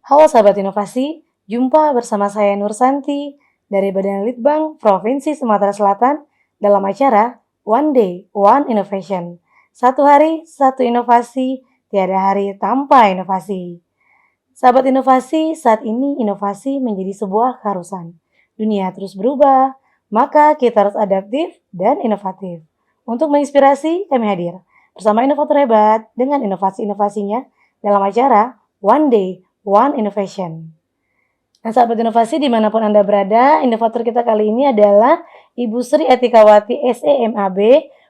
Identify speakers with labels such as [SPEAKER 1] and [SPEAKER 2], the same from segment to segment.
[SPEAKER 1] Halo sahabat inovasi, jumpa bersama saya Nur Santi dari Badan Litbang Provinsi Sumatera Selatan dalam acara One Day, One Innovation. Satu hari, satu inovasi, tiada hari tanpa inovasi. Sahabat inovasi, saat ini inovasi menjadi sebuah keharusan. Dunia terus berubah, maka kita harus adaptif dan inovatif. Untuk menginspirasi, kami hadir bersama inovator hebat dengan inovasi-inovasinya dalam acara One Day, One Innovation. Nah, sahabat inovasi dimanapun Anda berada, inovator kita kali ini adalah Ibu Sri Etikawati SEMAB.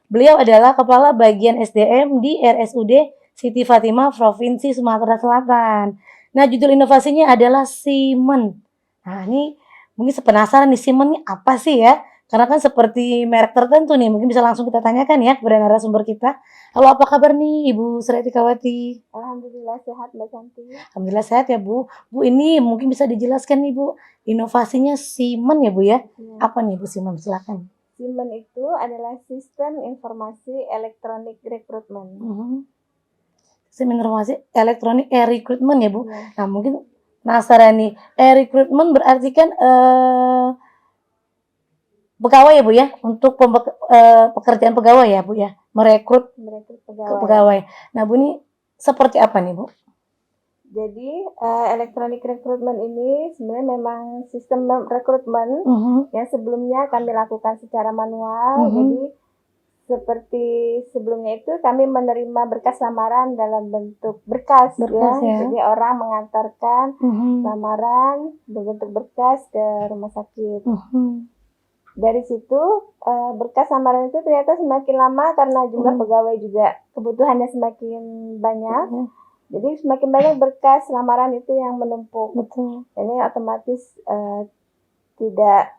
[SPEAKER 1] Beliau adalah Kepala Bagian SDM di RSUD Siti Fatimah Provinsi Sumatera Selatan. Nah, judul inovasinya adalah Simen. Nah, ini mungkin penasaran nih Simen ini apa sih ya? Karena kan seperti merek tertentu nih, mungkin bisa langsung kita tanyakan ya kepada narasumber kita. Halo, apa kabar nih Ibu Sri Etikawati?
[SPEAKER 2] Alhamdulillah sehat Mbak Santi.
[SPEAKER 1] Alhamdulillah sehat ya Bu. Bu, ini mungkin bisa dijelaskan nih Bu, inovasinya Simen ya Bu ya?
[SPEAKER 2] Ya.
[SPEAKER 1] Apa nih Bu Simen? Silakan.
[SPEAKER 2] Simen itu adalah sistem informasi elektronik rekrutmen.
[SPEAKER 1] Sistem informasi elektronik e-recruitment ya Bu.
[SPEAKER 2] Ya.
[SPEAKER 1] Nah mungkin penasaran nih, e-recruitment berarti kan pegawai ya Bu ya? Untuk pekerjaan pegawai ya Bu ya? Merekrut pegawai. Nah Bu, ini seperti apa nih Bu?
[SPEAKER 2] Jadi elektronik rekrutmen ini sebenarnya memang sistem rekrutmen yang sebelumnya kami lakukan secara manual. Jadi seperti sebelumnya itu kami menerima berkas lamaran dalam bentuk berkas ya. Jadi orang mengantarkan lamaran berbentuk berkas ke rumah sakit. Dari situ berkas lamaran itu ternyata semakin lama karena jumlah pegawai juga kebutuhannya semakin banyak. Jadi semakin banyak berkas lamaran itu yang menumpuk. Ini otomatis tidak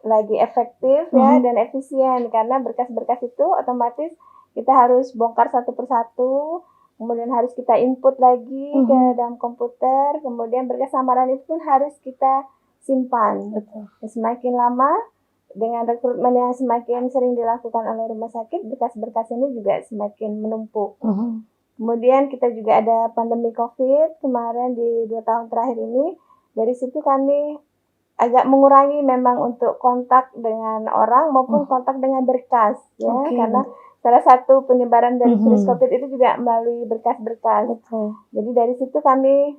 [SPEAKER 2] lagi efektif ya dan efisien karena berkas-berkas itu otomatis kita harus bongkar satu persatu, kemudian harus kita input lagi ke dalam komputer, kemudian berkas lamaran itu pun harus kita simpan. Semakin lama dengan rekrutmen yang semakin sering dilakukan oleh rumah sakit, berkas-berkas ini juga semakin menumpuk. Kemudian kita juga ada pandemi COVID kemarin di 2 tahun terakhir ini. Dari situ kami agak mengurangi memang untuk kontak dengan orang maupun kontak dengan berkas ya, karena salah satu penyebaran dari virus COVID itu juga melalui berkas-berkas. Jadi dari situ kami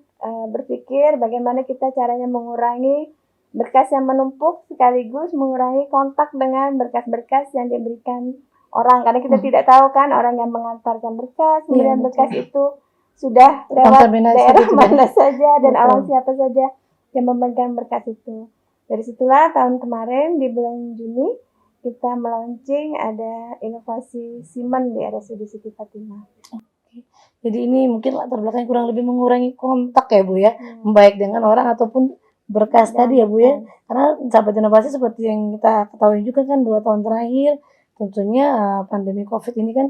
[SPEAKER 2] berpikir bagaimana kita caranya mengurangi berkas yang menumpuk sekaligus mengurangi kontak dengan berkas-berkas yang diberikan orang, karena kita tidak tahu kan orang yang mengantarkan berkas, kemudian berkas itu sudah lewat daerah mana saja dan orang siapa saja yang memegang berkas itu. Dari situlah tahun kemarin di bulan Juni kita melaunching ada inovasi Simen di RSUD Siti Fatimah.
[SPEAKER 1] Jadi ini mungkin latar belakangnya kurang lebih mengurangi kontak ya Bu ya, baik dengan orang ataupun berkas tadi ya Bu ya. Karena sahabat inovasi seperti yang kita ketahui juga kan 2 tahun terakhir tentunya pandemi COVID ini kan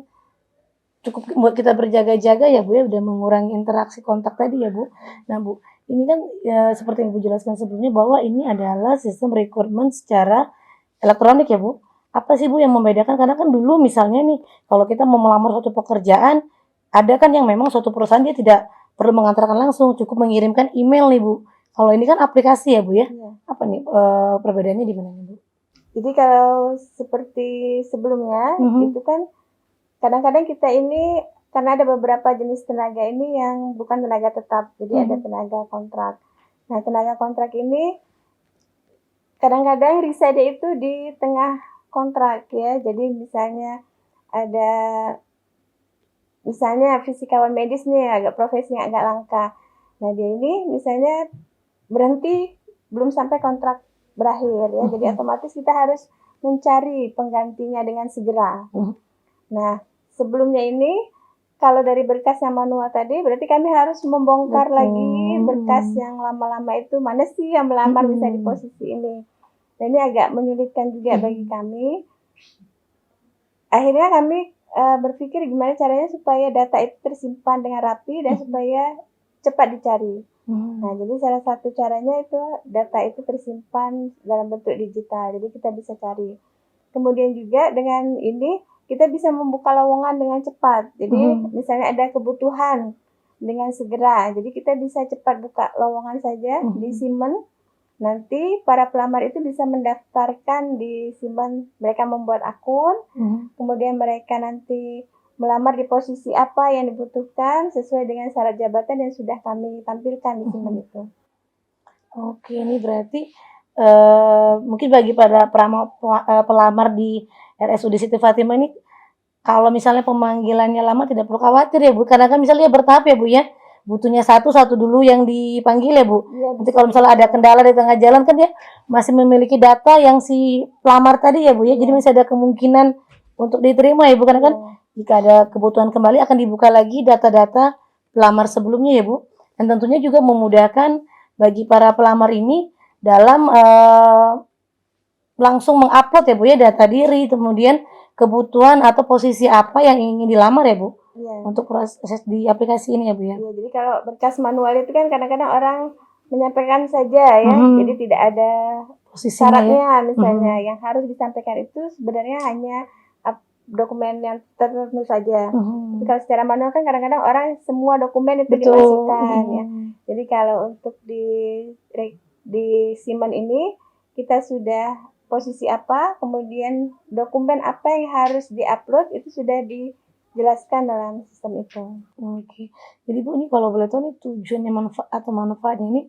[SPEAKER 1] cukup buat kita berjaga-jaga ya Bu ya, udah mengurangi interaksi kontak tadi ya Bu. Nah Bu, ini kan ya, seperti yang Ibu jelaskan sebelumnya bahwa ini adalah sistem rekrutmen secara elektronik ya Bu. Apa sih Bu yang membedakan? Karena kan dulu misalnya nih, kalau kita mau melamar suatu pekerjaan, ada kan yang memang suatu perusahaan dia tidak perlu mengantarkan langsung, cukup mengirimkan email nih Bu. Kalau ini kan aplikasi ya Bu ya. Apa nih perbedaannya di mana nih Bu?
[SPEAKER 2] Jadi kalau seperti sebelumnya itu kan kadang-kadang kita ini karena ada beberapa jenis tenaga ini yang bukan tenaga tetap, jadi ada tenaga kontrak. Nah, tenaga kontrak ini kadang-kadang reside itu di tengah kontrak ya. Jadi misalnya ada fisikawan medis nih agak profesinya agak langka. Nah, dia ini misalnya berhenti belum sampai kontrak berakhir ya. Jadi otomatis kita harus mencari penggantinya dengan segera. Nah, sebelumnya ini kalau dari berkas yang manual tadi berarti kami harus membongkar lagi berkas yang lama-lama itu, mana sih yang melamar bisa di posisi ini. Nah, ini agak menyulitkan juga bagi kami. Akhirnya kami berpikir gimana caranya supaya data itu tersimpan dengan rapi dan supaya cepat dicari. Nah, jadi salah satu caranya itu data itu tersimpan dalam bentuk digital, jadi kita bisa cari. Kemudian juga dengan ini kita bisa membuka lowongan dengan cepat. Jadi misalnya ada kebutuhan dengan segera. Jadi kita bisa cepat buka lowongan saja di Simen. Nanti para pelamar itu bisa mendaftarkan di Simen, mereka membuat akun, kemudian mereka nanti melamar di posisi apa yang dibutuhkan sesuai dengan syarat jabatan yang sudah kami tampilkan di Simen itu.
[SPEAKER 1] Oke, ini berarti mungkin bagi para pelamar di RSUD Siti Fatimah ini, kalau misalnya pemanggilannya lama tidak perlu khawatir ya Bu, karena kan misalnya bertahap ya Bu ya, butuhnya satu dulu yang dipanggil ya Bu.
[SPEAKER 2] Ya,
[SPEAKER 1] Nanti kalau misalnya ada kendala di tengah jalan kan dia masih memiliki data yang si pelamar tadi ya Bu ya, jadi masih ada kemungkinan untuk diterima ya Bu, karena kan jika ada kebutuhan kembali akan dibuka lagi data-data pelamar sebelumnya ya Bu. Dan tentunya juga memudahkan bagi para pelamar ini dalam langsung mengupload ya Bu ya data diri, kemudian kebutuhan atau posisi apa yang ingin dilamar ya Bu, untuk proses di aplikasi ini ya Bu ya.
[SPEAKER 2] Iya, jadi kalau berkas manual itu kan kadang-kadang orang menyampaikan saja ya, jadi tidak ada
[SPEAKER 1] posisinya
[SPEAKER 2] syaratnya misalnya. Yang harus disampaikan itu sebenarnya hanya dokumen yang tertentu saja. Tapi kalau secara manual kan kadang-kadang orang semua dokumen itu dimasukkan ya. Jadi kalau untuk di Simen ini kita sudah posisi apa, kemudian dokumen apa yang harus diupload itu sudah dijelaskan dalam sistem itu.
[SPEAKER 1] Oke. Jadi Bu, ini kalau boleh tahu nih tujuannya manfaatnya ini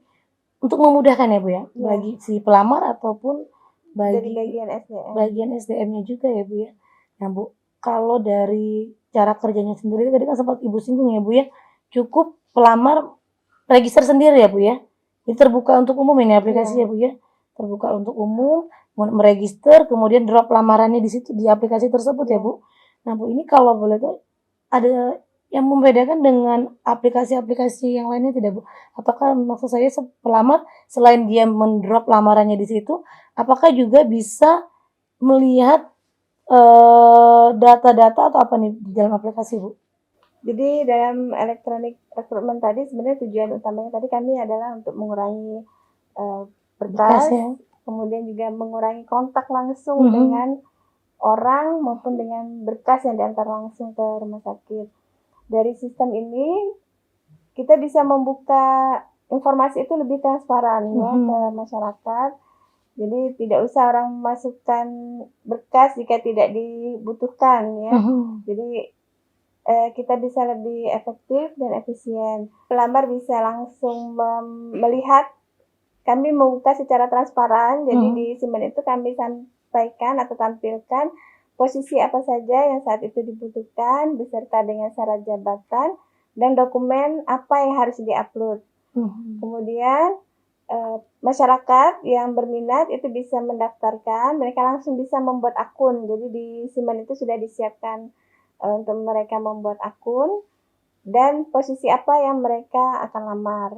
[SPEAKER 1] untuk memudahkan ya Bu ya, bagi si pelamar ataupun bagi bagian SDM-nya juga ya Bu ya. Nah Bu, kalau dari cara kerjanya sendiri tadi kan sempat Ibu singgung ya Bu ya, cukup pelamar register sendiri ya Bu ya. Ini terbuka untuk umum ini aplikasi ya Bu ya. Terbuka untuk umum, meregister, kemudian drop lamarannya di situ di aplikasi tersebut ya Bu. Nah Bu, ini kalau boleh tahu ada yang membedakan dengan aplikasi-aplikasi yang lainnya tidak Bu? Apakah maksud saya pelamar selain dia mendrop lamarannya di situ, apakah juga bisa melihat data-data atau apa nih di dalam aplikasi Bu?
[SPEAKER 2] Jadi dalam elektronik rekrutmen tadi sebenarnya tujuan utamanya tadi kami adalah untuk mengurangi berkas, kemudian juga mengurangi kontak langsung dengan orang maupun dengan berkas yang diantar langsung ke rumah sakit. Dari sistem ini kita bisa membuka informasi itu lebih transparan ya ke masyarakat. Jadi tidak usah orang memasukkan berkas jika tidak dibutuhkan ya. Jadi kita bisa lebih efektif dan efisien. Pelamar bisa langsung melihat, kami membuka secara transparan, jadi di Simen itu kami sampaikan atau tampilkan posisi apa saja yang saat itu dibutuhkan, beserta dengan syarat jabatan, dan dokumen apa yang harus diupload. Kemudian masyarakat yang berminat itu bisa mendaftarkan, mereka langsung bisa membuat akun, jadi di Simen itu sudah disiapkan untuk mereka membuat akun, dan posisi apa yang mereka akan lamar.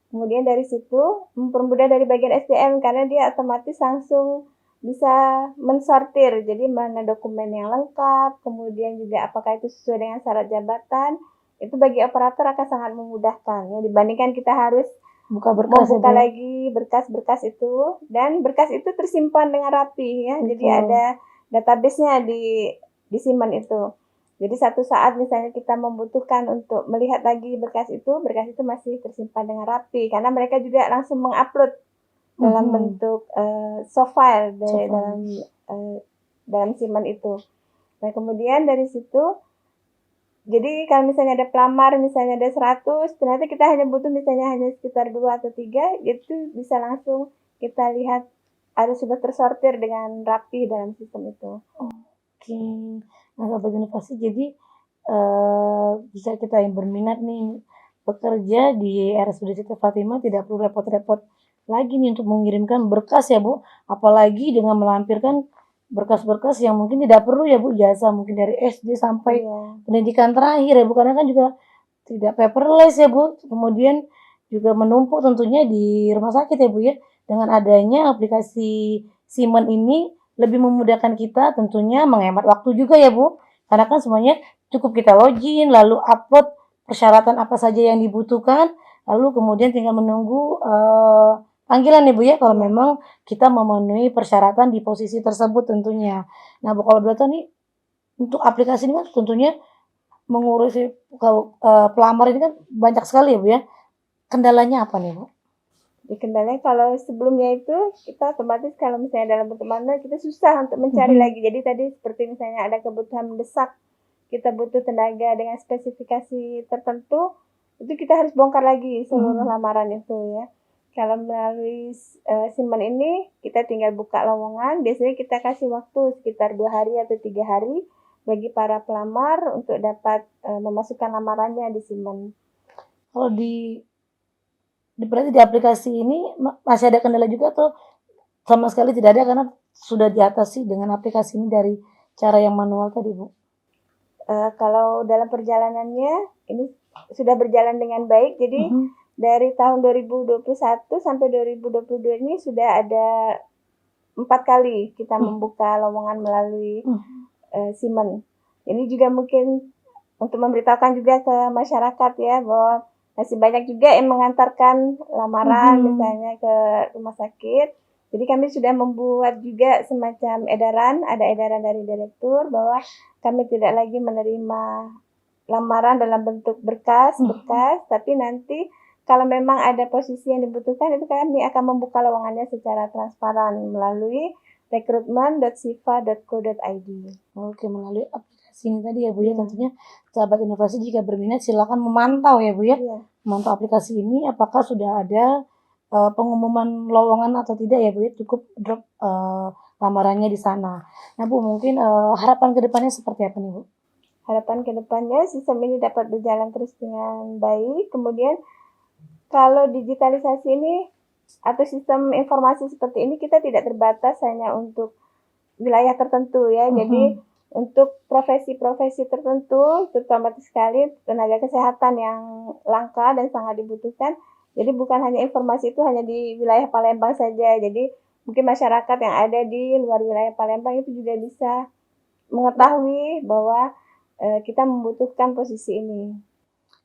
[SPEAKER 2] Kemudian dari situ mempermudah dari bagian SDM karena dia otomatis langsung bisa mensortir. Jadi mana dokumen yang lengkap, kemudian juga apakah itu sesuai dengan syarat jabatan. Itu bagi operator akan sangat memudahkan ya, dibandingkan kita harus membuka lagi berkas-berkas itu, dan berkas itu tersimpan dengan rapi ya. Jadi ada database-nya di Simen itu. Jadi satu saat misalnya kita membutuhkan untuk melihat lagi berkas itu masih tersimpan dengan rapi karena mereka juga langsung mengupload dalam bentuk soft file dalam Simen itu. Nah kemudian dari situ, jadi kalau misalnya ada pelamar, misalnya ada 100, ternyata kita hanya butuh misalnya hanya sekitar 2 atau 3, itu bisa langsung kita lihat ada sudah tersortir dengan rapi dalam sistem itu.
[SPEAKER 1] Oke. Nah Sobat Inovasi, jadi bisa kita yang berminat nih bekerja di RSUD Siti Fatimah tidak perlu repot-repot lagi nih untuk mengirimkan berkas ya Bu, apalagi dengan melampirkan berkas-berkas yang mungkin tidak perlu ya Bu, jasa mungkin dari SD sampai pendidikan terakhir ya Bu, karena kan juga tidak paperless ya Bu, kemudian juga menumpuk tentunya di rumah sakit ya Bu ya. Dengan adanya aplikasi Simen ini lebih memudahkan kita, tentunya menghemat waktu juga ya Bu, karena kan semuanya cukup kita login, lalu upload persyaratan apa saja yang dibutuhkan, lalu kemudian tinggal menunggu panggilan ya Bu ya, kalau memang kita memenuhi persyaratan di posisi tersebut tentunya. Nah Bu, kalau boleh tahu nih, untuk aplikasi ini kan tentunya mengurusi pelamar ini kan banyak sekali ya Bu ya. Kendalanya apa nih Bu?
[SPEAKER 2] Di kendalanya kalau sebelumnya itu kita otomatis kalau misalnya dalam bentuk manual kita susah untuk mencari lagi. Jadi tadi seperti misalnya ada kebutuhan mendesak, kita butuh tenaga dengan spesifikasi tertentu, itu kita harus bongkar lagi seluruh lamaran itu ya. Kalau melalui Simon ini kita tinggal buka lowongan, biasanya kita kasih waktu sekitar 2 hari atau 3 hari bagi para pelamar untuk dapat memasukkan lamarannya di Simon.
[SPEAKER 1] Kalau berarti di aplikasi ini masih ada kendala juga atau sama sekali tidak ada karena sudah diatasi dengan aplikasi ini dari cara yang manual tadi Bu?
[SPEAKER 2] Kalau dalam perjalanannya ini sudah berjalan dengan baik, jadi dari tahun 2021 sampai 2022 ini sudah ada 4 kali kita membuka lowongan melalui Simon. Ini juga mungkin untuk memberitahukan juga ke masyarakat ya bahwa masih banyak juga yang mengantarkan lamaran misalnya ke rumah sakit. Jadi kami sudah membuat juga semacam edaran, ada edaran dari direktur bahwa kami tidak lagi menerima lamaran dalam bentuk berkas, tapi nanti kalau memang ada posisi yang dibutuhkan itu kami akan membuka lowongannya secara transparan melalui recruitment.sifa.co.id.
[SPEAKER 1] Oke, melalui aplikasi ini tadi ya Bu ya, tentunya sahabat inovasi jika berminat silakan memantau ya Bu ya, memantau aplikasi ini apakah sudah ada pengumuman lowongan atau tidak ya Bu ya, cukup drop lamarannya di sana. Nah Bu, mungkin harapan kedepannya seperti apa nih Bu?
[SPEAKER 2] Harapan kedepannya sistem ini dapat berjalan terus dengan baik, kemudian kalau digitalisasi ini atau sistem informasi seperti ini kita tidak terbatas hanya untuk wilayah tertentu ya. Jadi untuk profesi-profesi tertentu, terutama sekali tenaga kesehatan yang langka dan sangat dibutuhkan. Jadi bukan hanya informasi itu hanya di wilayah Palembang saja. Jadi mungkin masyarakat yang ada di luar wilayah Palembang itu juga bisa mengetahui bahwa kita membutuhkan posisi ini.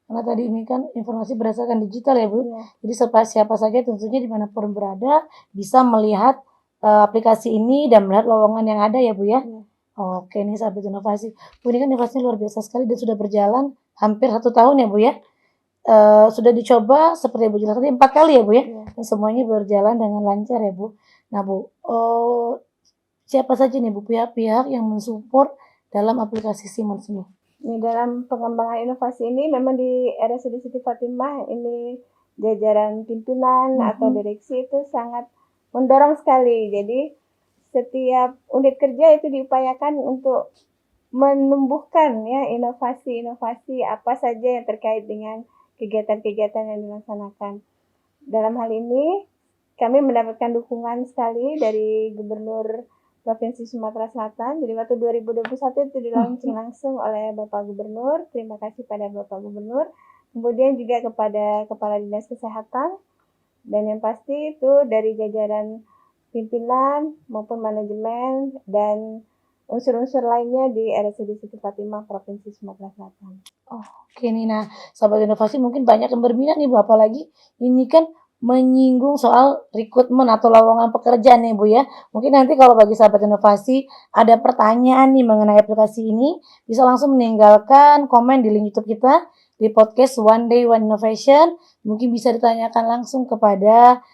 [SPEAKER 1] Karena tadi ini kan informasi berdasarkan digital ya Bu. Jadi siapa saja tentunya dimanapun berada bisa melihat aplikasi ini dan melihat lowongan yang ada ya Bu ya. Oke, ini sahabat inovasi. Bu, ini kan inovasinya luar biasa sekali dan sudah berjalan hampir 1 tahun ya Bu ya. Sudah dicoba seperti Bu jelaskan tadi 4 kali ya Bu ya. Dan semuanya berjalan dengan lancar ya Bu. Nah Bu, siapa saja nih Bu pihak-pihak yang mensupport dalam aplikasi Simon ini?
[SPEAKER 2] Dalam pengembangan inovasi ini memang di RSUD Siti Fatimah ini jajaran pimpinan atau direksi itu sangat mendorong sekali. Jadi setiap unit kerja itu diupayakan untuk menumbuhkan ya inovasi-inovasi apa saja yang terkait dengan kegiatan-kegiatan yang dilaksanakan. Dalam hal ini kami mendapatkan dukungan sekali dari Gubernur Provinsi Sumatera Selatan. Jadi waktu 2021 itu dilaunching langsung oleh Bapak Gubernur. Terima kasih pada Bapak Gubernur. Kemudian juga kepada Kepala Dinas Kesehatan. Dan yang pasti itu dari jajaran pimpinan maupun manajemen dan unsur-unsur lainnya di RSUD Siti Fatimah Provinsi Sumatera Selatan.
[SPEAKER 1] Oke nih, nah sahabat inovasi mungkin banyak yang berminat nih Bu, apalagi ini kan menyinggung soal rekrutmen atau lowongan pekerjaan nih Bu ya. Mungkin nanti kalau bagi sahabat inovasi ada pertanyaan nih mengenai aplikasi ini, bisa langsung meninggalkan komen di link YouTube kita di podcast One Day One Innovation. Mungkin bisa ditanyakan langsung kepada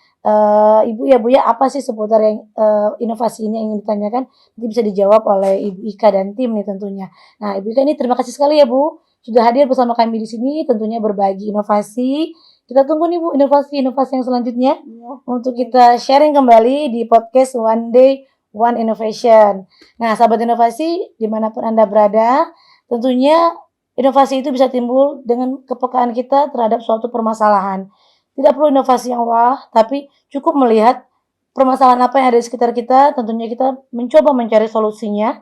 [SPEAKER 1] Ibu ya Bu ya, apa sih seputar yang inovasi ini yang ingin ditanyakan, nanti bisa dijawab oleh Ibu Ika dan tim nih tentunya. Nah Ibu Ika ini terima kasih sekali ya Bu, sudah hadir bersama kami di sini, tentunya berbagi inovasi. Kita tunggu nih Bu inovasi-inovasi yang selanjutnya untuk kita sharing kembali di podcast One Day One Innovation. Nah sahabat inovasi dimanapun Anda berada, tentunya inovasi itu bisa timbul dengan kepekaan kita terhadap suatu permasalahan. Tidak perlu inovasi yang wah, tapi cukup melihat permasalahan apa yang ada di sekitar kita, tentunya kita mencoba mencari solusinya.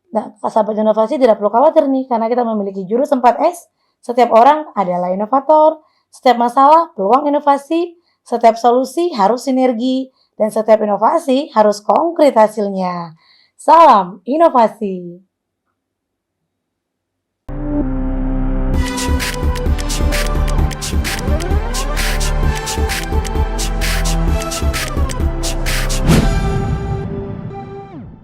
[SPEAKER 1] Nah, sahabat inovasi tidak perlu khawatir nih, karena kita memiliki jurus 4S. Setiap orang adalah inovator, setiap masalah peluang inovasi, setiap solusi harus sinergi, dan setiap inovasi harus konkret hasilnya. Salam inovasi!